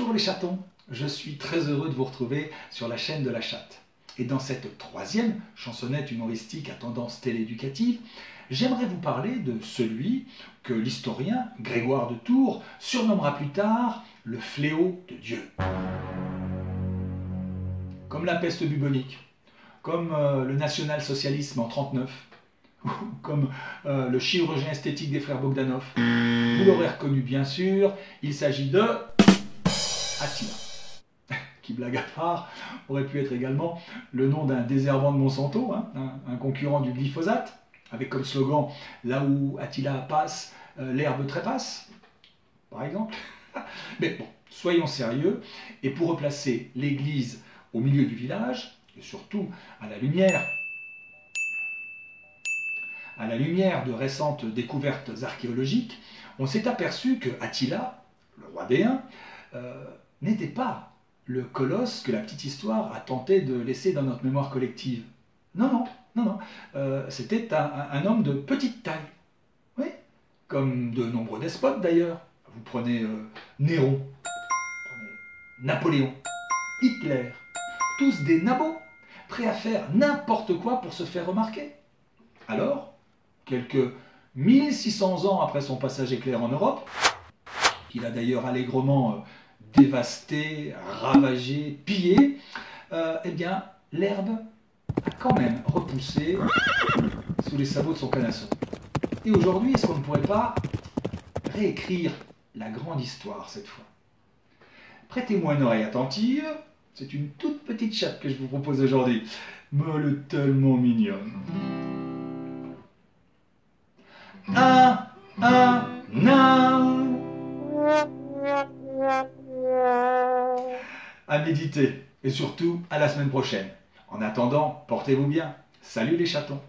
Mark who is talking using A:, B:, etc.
A: Bonjour les chatons, je suis très heureux de vous retrouver sur la chaîne de la chatte. Et dans cette troisième chansonnette humoristique à tendance télééducative, j'aimerais vous parler de celui que l'historien Grégoire de Tours surnommera plus tard le fléau de Dieu. Comme la peste bubonique, comme le national-socialisme en 1939, ou comme le chirurgien esthétique des frères Bogdanov. Vous l'aurez reconnu bien sûr, il s'agit de Attila, qui, blague à part, aurait pu être également le nom d'un désherbant de Monsanto, un concurrent du glyphosate, avec comme slogan « Là où Attila passe, l'herbe trépasse », par exemple. Mais bon, soyons sérieux, et pour replacer l'église au milieu du village, et surtout à la lumière de récentes découvertes archéologiques, on s'est aperçu que Attila, le roi des Huns, n'était pas le colosse que la petite histoire a tenté de laisser dans notre mémoire collective. Non. C'était un homme de petite taille. Oui, comme de nombreux despotes d'ailleurs. Vous prenez Néron, vous prenez Napoléon, Hitler, tous des nabots, prêts à faire n'importe quoi pour se faire remarquer. Alors, quelques 1600 ans après son passage éclair en Europe, qu'il a d'ailleurs allègrement dévasté, ravagé, pillé, eh bien, l'herbe a quand même repoussé sous les sabots de son canasson. Et aujourd'hui, est-ce qu'on ne pourrait pas réécrire la grande histoire cette fois? Prêtez-moi une oreille attentive, c'est une toute petite chatte que je vous propose aujourd'hui, mais elle est tellement mignonne. Un nain. À méditer et surtout à la semaine prochaine. En attendant, portez-vous bien. Salut les chatons.